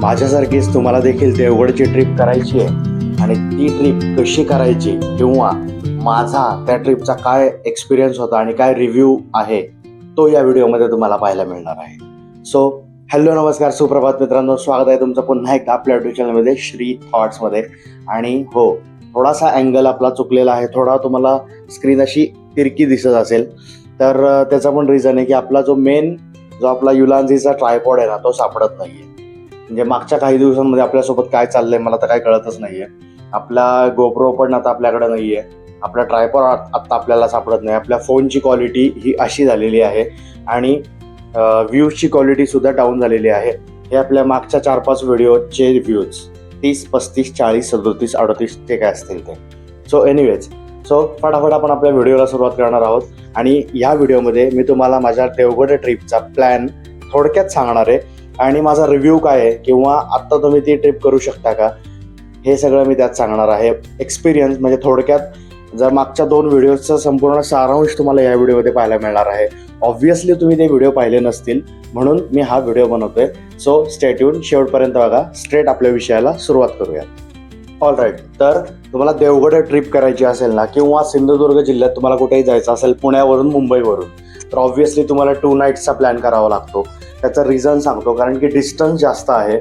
माझ्यासारखीच तुम्हाला देखील देवगडची ट्रिप करायची आहे आणि ती ट्रिप कशी करायची किंवा माझा त्या ट्रिपचा काय एक्सपिरियन्स होता आणि काय रिव्ह्यू आहे तो या व्हिडिओमध्ये तुम्हाला पाहायला मिळणार आहे. सो हॅलो नमस्कार सुप्रभात मित्रांनो, स्वागत आहे तुमचं पुन्हा एकदा आपल्या युट्यूब चॅनलमध्ये श्री थॉट्समध्ये. आणि हो, थोडासा अँगल आपला चुकलेला आहे, थोडा तुम्हाला स्क्रीन अशी तिरकी दिसत असेल तर त्याचा पण रिझन आहे की आपला जो आपला युलांझीचा ट्रायपॉड आहे ना तो सापडत नाहीये. म्हणजे मागच्या काही दिवसांमध्ये आपल्यासोबत काय चाललंय मला तर काय कळतच नाहीये. आपला गोप्रो पण आता आपल्याकडे नाहीये, आपला ट्रायपॉड आता आपल्याला सापडत नाही. आपल्या फोनची क्वालिटी ही अशी झालेली आहे आणि व्ह्यूजची क्वालिटी सुद्धा डाऊन झालेली आहे. हे आपल्या मागच्या 4-5 व्हिडिओचे व्ह्यूज 30, 35, 40, 37, 38 ते काय असतील ते. सो फटाफट आपण आपल्या व्हिडिओला सुरुवात करणार आहोत आणि या व्हिडिओमध्ये मी तुम्हाला माझ्या देवगड ट्रिपचा प्लॅन थोडक्यात सांगणार आहे आणि माझा रिव्ह्यू काय आहे किंवा आत्ता तुम्ही ती ट्रिप करू शकता का हे सगळं मी त्यात सांगणार आहे. एक्सपिरियन्स म्हणजे थोडक्यात जर मागच्या 2 व्हिडिओचा संपूर्ण सारांश तुम्हाला या व्हिडिओमध्ये पाहायला मिळणार आहे. ऑब्व्हियसली तुम्ही ते व्हिडिओ पाहिले नसतील म्हणून मी हा व्हिडिओ बनवतोय. सो स्टे ट्यून, शेवटपर्यंत बघा. स्ट्रेट आपल्या विषयाला सुरुवात करूया. ऑल राईट, तर तुम्हाला देवगड ट्रिप करायची असेल ना किंवा सिंधुदुर्ग जिल्ह्यात तुम्हाला कुठेही जायचं असेल पुण्यावरून मुंबईवरून, तर ऑब्व्हियसली तुम्हाला 2 नाईट्सचा प्लॅन करावा लागतो. त्याचं रिझन सांगतो, कारण की डिस्टन्स जास्त आहे.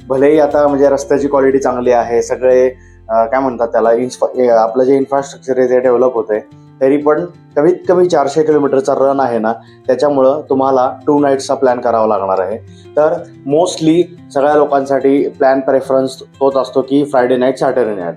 भलेही आता म्हणजे रस्त्याची क्वालिटी चांगली आहे, सगळे काय म्हणतात त्याला आपलं जे इन्फ्रास्ट्रक्चर आहे ते डेव्हलप होतंय, तरी पण कमीत कमी 400 किलोमीटरचा रन आहे ना, त्याच्यामुळं तुम्हाला 2 नाईट्सचा प्लॅन करावा लागणार आहे. तर मोस्टली सगळ्या लोकांसाठी प्लॅन प्रेफरन्स तोच असतो की फ्रायडे नाईट, सॅटर्डे नाईट.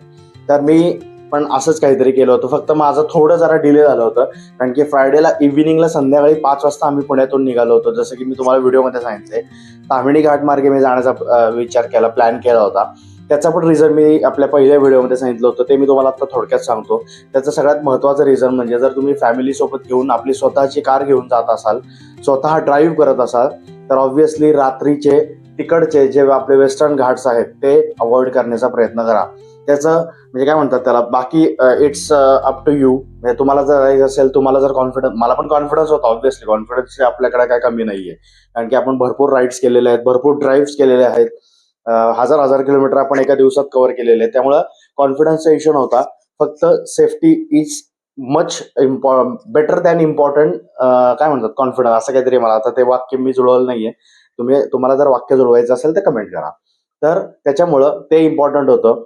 तर मी पण असंच काहीतरी केलं होतं, फक्त माझं थोडं जरा डिले झालं होतं, कारण की फ्रायडेला इव्हिनिंगला संध्याकाळी 5 वाजता आम्ही पुण्यातून निघालो होतो. जसं की मी तुम्हाला व्हिडिओमध्ये सांगितलंय, ताम्हिणी घाट मार्गे मी जाण्याचा विचार केला, प्लॅन केला होता. त्याचा पण रिझन मी आपल्या पहिल्या व्हिडिओमध्ये सांगितलं होतं, ते मी तुम्हाला आता थोडक्यात सांगतो. त्याचं सगळ्यात महत्त्वाचं रिझन म्हणजे जर तुम्ही फॅमिलीसोबत घेऊन आपली स्वतःची कार घेऊन जात असाल, स्वतः ड्राईव्ह करत असाल, तर ऑब्व्हियसली रात्रीचे तिकडचे जे आपले वेस्टर्न घाट्स आहेत ते अवॉइड करण्याचा प्रयत्न करा. त्याचं म्हणजे काय म्हणतात त्याला, बाकी इट्स अप टू यू. म्हणजे तुम्हाला जर जायचं असेल, तुम्हाला जर कॉन्फिडन्स, मला पण कॉन्फिडन्स होता ऑब्व्हियसली, कॉन्फिडन्सची आपल्याकडे काय कमी नाहीये, कारण की आपण भरपूर राईड्स केलेले आहेत, भरपूर ड्राईव्ह्स केलेले आहेत, 1000 किलोमीटर आपण एका दिवसात कव्हर केलेले आहेत. त्यामुळं कॉन्फिडन्सचा इश्यू नव्हता. फक्त safety is much better than important. काय म्हणतात, कॉन्फिडन्स असं काहीतरी. मला आता ते वाक्य मी जुळवलं नाहीये, तुम्हाला जर वाक्य जुळवायचं असेल तर कमेंट करा. तर त्याच्यामुळं ते इम्पॉर्टंट होतं.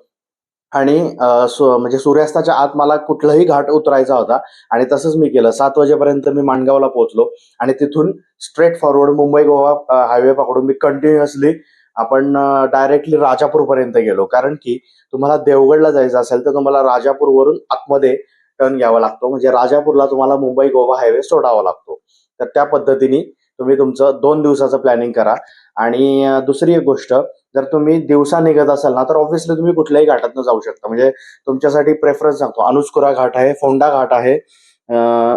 आणि म्हणजे सूर्यास्ताच्या आत मला कुठलाही घाट उतरायचा होता आणि तसंच मी केलं. 7 वाजेपर्यंत मी माणगावला पोहोचलो आणि तिथून straight forward Mumbai Goa highway पकडून मी कंटिन्युअसली आपण डायरेक्टली राजापूरपर्यंत गेलो. कारण की तुम्हाला देवगडला जायचं असेल तर तुम्हाला राजापूरवरून आतमध्ये टर्न घ्यावा लागतो, म्हणजे राजापूरला तुम्हाला मुंबई गोवा हायवे सोडावा लागतो. तर त्या पद्धतीने तुम्ही तुमचं 2 दिवसाचं प्लॅनिंग करा. आणि दुसरी एक गोष्ट, जर तुम्ही दिवसा निघत असाल ना, तर ऑब्व्हियसली तुम्ही कुठल्याही घाटातनं जाऊ शकता. म्हणजे तुमच्यासाठी प्रेफरन्स सांगतो, अनुस्कुरा घाट आहे, फोंडा घाट आहे,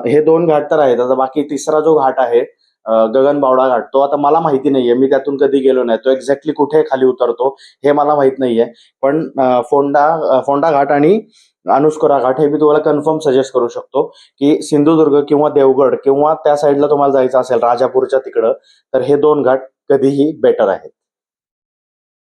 हे 2 घाट तर आहेत. आता बाकी तिसरा जो घाट आहे गगनबावडा घाट, तो आता मला माहिती नाहीये, मी त्यातून कधी गेलो नाही. तो एक्झॅक्टली कुठे खाली उतरतो हे मला माहित नाहीये. पण फोंडा घाट आणि अनुस्कुरा घाट हे मी तुम्हाला कन्फर्म सजेस्ट करू शकतो की सिंधुदुर्ग किंवा देवगड किंवा त्या साईडला तुम्हाला जायचं असेल राजापूरच्या तिकडं, तर हे 2 घाट कधीही बेटर आहेत.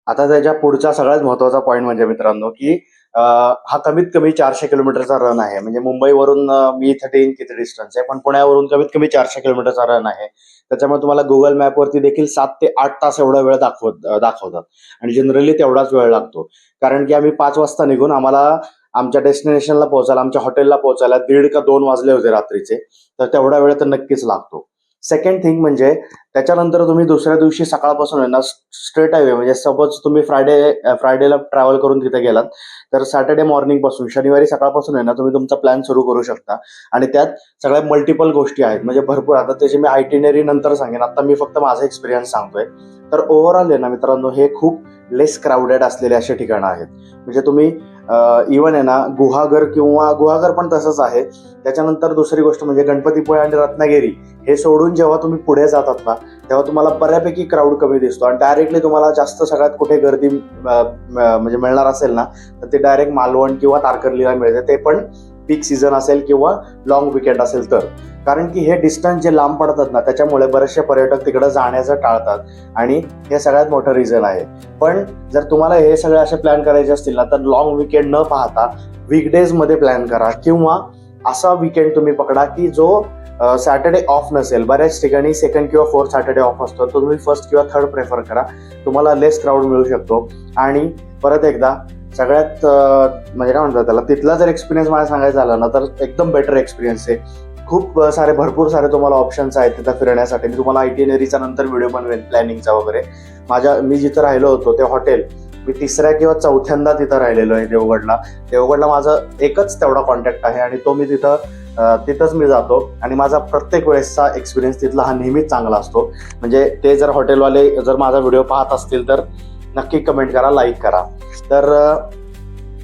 आता त्याच्या पुढचा सगळ्यात महत्वाचा पॉईंट म्हणजे मित्रांनो की हा कमीत कमी 400 किलोमीटरचा रन आहे. म्हणजे मुंबईवरून मी इथे येईन किती डिस्टन्स आहे, पण पुण्यावरून कमीत कमी 400 किलोमीटरचा रन आहे. त्याच्यामुळे तुम्हाला गुगल मॅपवरती देखील 7 ते 8 तास एवढा वेळ दाखवतात आणि जनरली तेवढाच वेळ लागतो. कारण की आम्ही 5 वाजता निघून आम्हाला आमच्या डेस्टिनेशनला पोहोचायला, आमच्या हॉटेलला पोहोचायला 1:30 का 2 वाजले होते रात्रीचे. तर तेवढा वेळ तर नक्कीच लागतो. सेकंड थिंग म्हणजे त्याच्यानंतर तुम्ही दुसऱ्या दिवशी सकाळपासून आहे ना स्ट्रेट हायवे, म्हणजे सपोज तुम्ही फ्रायडेला ट्रॅव्हल करून तिथे गेलात, तर सॅटर्डे मॉर्निंग पासून, शनिवारी सकाळपासून आहे ना, तुम्ही तुमचा प्लॅन सुरू करू शकता. आणि त्यात सगळ्या मल्टिपल गोष्टी आहेत, म्हणजे भरपूर. आता त्याची मी आयटिनरी नंतर सांगेन, आता मी फक्त माझा एक्सपिरियन्स सांगतोय. तर ओव्हरऑल आहे ना मित्रांनो, हे खूप लेस क्राऊडेड असलेले असे ठिकाणं आहेत. म्हणजे तुम्ही इव्हन आहे ना गुहागर पण तसंच आहे. त्याच्यानंतर दुसरी गोष्ट म्हणजे गणपतीपुळे आणि रत्नागिरी हे सोडून जेव्हा तुम्ही पुढे जातात ना, तेव्हा तुम्हाला बऱ्यापैकी क्राऊड कमी दिसतो आणि डायरेक्टली तुम्हाला जास्त सगळ्यात कुठे गर्दी म्हणजे मिळणार असेल ना, तर ते डायरेक्ट मालवण किंवा तारकर्लीला मिळते. ते पण पीक सीझन असेल किंवा लॉंग विकेंड असेल तर. कारण की हे डिस्टन्स जे लांब पडतात ना, त्याच्यामुळे बरेचसे पर्यटक तिकडे जाण्याचं टाळतात आणि हे सगळ्यात मोठं रिझन आहे. पण जर तुम्हाला हे सगळे असे प्लॅन करायचे असतील ना, तर लॉंग विकेंड न पाहता वीकडेजमध्ये प्लॅन करा किंवा असा विकेंड तुम्ही पकडा की जो सॅटर्डे ऑफ नसेल. बऱ्याच ठिकाणी सेकंड किंवा फोर्थ सॅटर्डे ऑफ असतो, तर तुम्ही फर्स्ट किंवा थर्ड प्रेफर करा. तुम्हाला लेस क्राऊड मिळू शकतो. आणि परत एकदा सगळ्यात म्हणजे काय म्हणतात त्याला, तिथला जर एक्सपिरियन्स मला सांगायचा झाला ना, तर एकदम बेटर एक्सपिरियन्स आहे. खूप भरपूर सारे तुम्हाला ऑप्शन्स आहेत तिथं फिरण्यासाठी. मी तुम्हाला आयटिनरीचा नंतर व्हिडिओ बनवेन प्लॅनिंगचा वगैरे. मी जिथं राहिलो होतो ते हॉटेल, मी तिसऱ्या किंवा चौथ्यांदा तिथं राहिलेलो आहे देवगडला माझं एकच तेवढा कॉन्टॅक्ट आहे आणि तो मी तिथंच मी जातो आणि माझा प्रत्येक वेळेसचा एक्सपिरियन्स तिथला हा नेहमीच चांगला असतो. म्हणजे ते जर हॉटेलवाले जर माझा व्हिडिओ पाहत असतील तर नक्की कमेंट करा, लाईक करा. तर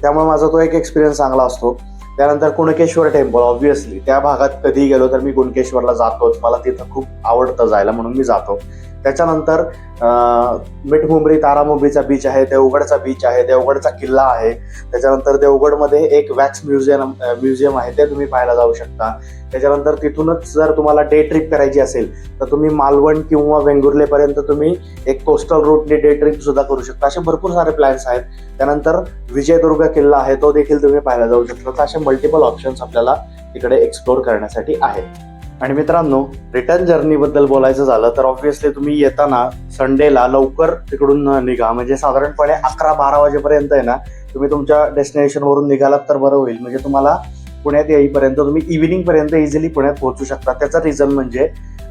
त्यामुळे माझा तो एक एक्सपिरियन्स चांगला असतो. त्यानंतर कुणकेश्वर टेम्पल, ऑब्व्हियसली त्या भागात कधी गेलो तर मी कुणकेश्वरला जातोच. मला तिथं खूप आवडतं जायला म्हणून मी जातो. त्याच्यानंतर मिठमुंबरी तारामुंबरीचा बीच आहे, देवगडचा बीच आहे, देवगडचा किल्ला आहे. त्याच्यानंतर देवगडमध्ये एक वॅक्स म्युझियम आहे, ते तुम्ही पाहायला जाऊ शकता. त्याच्यानंतर तिथूनच जर तुम्हाला डे ट्रिप करायची असेल तर तुम्ही मालवण किंवा वेंगुर्लेपर्यंत तुम्ही एक कोस्टल रूटने डे ट्रिप सुद्धा करू शकता. असे भरपूर सारे प्लॅन्स आहेत. त्यानंतर विजयदुर्ग किल्ला आहे, तो देखील तुम्ही पाहायला जाऊ शकता. तर असे मल्टिपल ऑप्शन्स आपल्याला तिकडे एक्सप्लोर करण्यासाठी आहेत. आणि मित्रांनो, रिटर्न जर्नीबद्दल बोलायचं झालं तर ऑब्व्हियसली तुम्ही येताना संडेला लवकर तिकडून निघा. म्हणजे साधारणपणे 11-12 वाजेपर्यंत आहे ना, तुम्ही तुमच्या डेस्टिनेशनवरून निघालात तर बरं होईल. म्हणजे तुम्हाला पुण्यात येईपर्यंत तुम्ही इव्हिनिंगपर्यंत इझिली पुण्यात पोहोचू शकता. त्याचं रिझन म्हणजे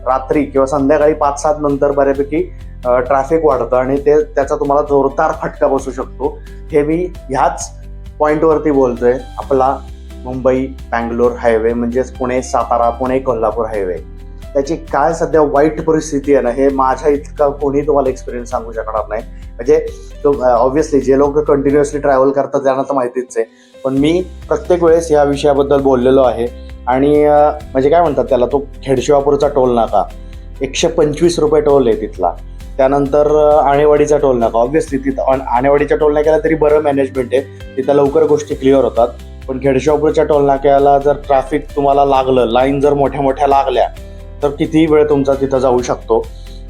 रात्री किंवा संध्याकाळी 5-7 नंतर बऱ्यापैकी ट्रॅफिक वाढतं आणि त्याचा तुम्हाला जोरदार फटका बसू शकतो. हे मी ह्याच पॉईंटवरती बोलतोय. आपला मुंबई बँगलोर हायवे म्हणजेच पुणे-सातारा, पुणे-कोल्हापूर हायवे, त्याची काय सध्या वाईट परिस्थिती आहे ना, हे माझ्या इतका कोणी तुम्हाला एक्सपिरियन्स सांगू शकणार नाही. म्हणजे ऑब्व्हियसली जे लोक कंटिन्युअसली ट्रॅव्हल करतात त्यांना तर माहितीच आहे. पण मी प्रत्येक वेळेस या विषयाबद्दल बोललेलो आहे. आणि म्हणजे काय म्हणतात त्याला, तो खेडशिवापूरचा टोल नाका 125 रुपये टोल आहे तिथला. त्यानंतर आणेवाडीचा टोल नाका, ऑब्व्हियसली तिथं आणेवाडीच्या टोल नाक्याला तरी बरं मॅनेजमेंट आहे, तिथं लवकर गोष्टी क्लिअर होतात. पण खेडशिवापूरच्या टोल नाक्याला जर ट्रॅफिक तुम्हाला लागलं, लाईन जर मोठ्या लागल्या तर कितीही वेळ तुमचा तिथं जाऊ शकतो.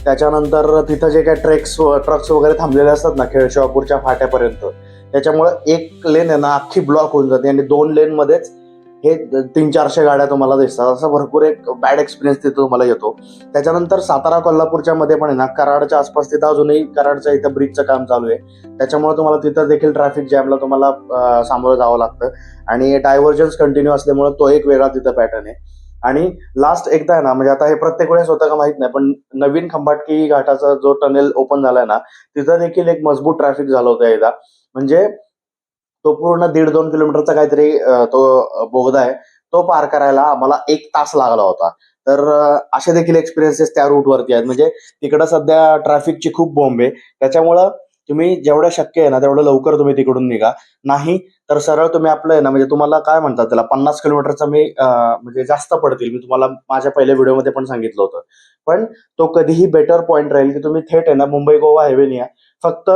त्याच्यानंतर तिथं जे काय ट्रक्स वगैरे थांबलेले असतात ना खेडशिवापूरच्या फाट्यापर्यंत, त्याच्यामुळं एक लेन आहे ना अख्खी ब्लॉक होऊन जाते आणि 2 लेनमध्येच हे 300-400 गाड्या तुम्हाला दिसतात. असं भरपूर एक बॅड एक्सपिरियन्स तिथं तुम्हाला येतो. त्याच्यानंतर सातारा कोल्हापूरच्या मध्ये पण आहे ना, कराडच्या आसपास तिथं अजूनही कराडच्या इथं ब्रिजचं काम चालू आहे. त्याच्यामुळे तुम्हाला तिथं देखील ट्रॅफिक जॅमला तुम्हाला सामोरं जावं लागतं आणि डायव्हर्जन्स कंटिन्यू असल्यामुळे तो एक वेगळा तिथं पॅटर्न आहे. आणि लास्ट एकदा आहे ना, म्हणजे आता हे प्रत्येक वेळेस होतं का माहित नाही, पण नवीन खंबाटकी घाटाचा जो टनेल ओपन झालाय ना, तिथं देखील एक मजबूत ट्रॅफिक झालं होतं एकदा. म्हणजे तो पूर्ण 1.5-2 किलोमीटरचा काहीतरी तो बोगदा आहे, तो पार करायला आम्हाला 1 तास लागला होता. तर असे देखील एक्सपिरियन्सेस त्या रूटवरती आहेत. म्हणजे तिकडं सध्या ट्रॅफिकची खूप बोंब आहे. त्याच्यामुळं तुम्ही जेवढं शक्य आहे ना तेवढं लवकर तुम्ही तिकडून निघा. नाही तर सरळ तुम्ही आपलं आहे ना, म्हणजे तुम्हाला काय म्हणतात त्याला, 50 किलोमीटरचा मी म्हणजे जास्त पडतील. मी तुम्हाला माझ्या पहिल्या व्हिडिओमध्ये पण सांगितलं होतं. पण तो कधीही बेटर पॉईंट राहील की तुम्ही थेट आहे ना मुंबई गोवा हायवेने या. फक्त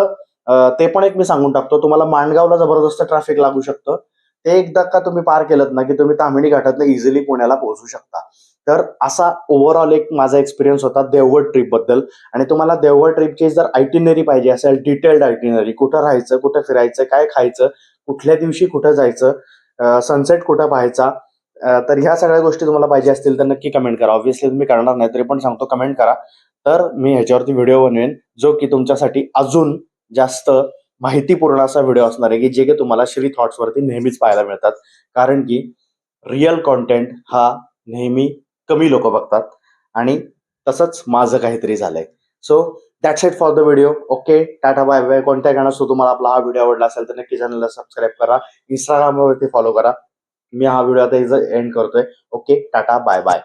ते पण एक मी सांगून टाकतो, तुम्हाला माणगावला जबरदस्त ट्रॅफिक लागू शकतं. ते एकदा का तुम्ही पार केलं ना की तुम्ही ताम्हिणी घाटातनं इझिली पुण्याला पोहोचू शकता. तर असा ओव्हरऑल एक माझा एक्सपिरियन्स होता देवगड ट्रिपबद्दल. आणि तुम्हाला देवगड ट्रिपची जर आयटिनरी पाहिजे असेल, डिटेल्ड आयटिनरी, कुठं राहायचं, कुठं फिरायचं, काय खायचं, कुठल्या दिवशी कुठं जायचं, सनसेट कुठं पाहायचा, तर ह्या सगळ्या गोष्टी तुम्हाला पाहिजे असतील तर नक्की कमेंट करा. ऑब्व्हियसली तुम्ही करणार नाही तरी पण सांगतो, कमेंट करा. तर मी ह्याच्यावरती व्हिडिओ बनवेन जो की तुमच्यासाठी अजून जास्त माहितीपूर्ण असा व्हिडिओ असणार आहे की जे की तुम्हाला श्री थॉट्स वरती नेहमीच पाहायला मिळतात. कारण की रिअल कॉन्टेंट हा नेहमी कमी लोक बघतात आणि तसंच माझं काहीतरी झालंय. So that's it for the video. Okay, tata bye bye. कोणत्या गाण्यात तुम्हाला आपला हा व्हिडिओ आवडला असेल तर नक्की चॅनलला सबस्क्राईब करा, इंस्टाग्रामवरती फॉलो करा. मी हा व्हिडिओ आता एंड करतोय. Okay, tata bye bye.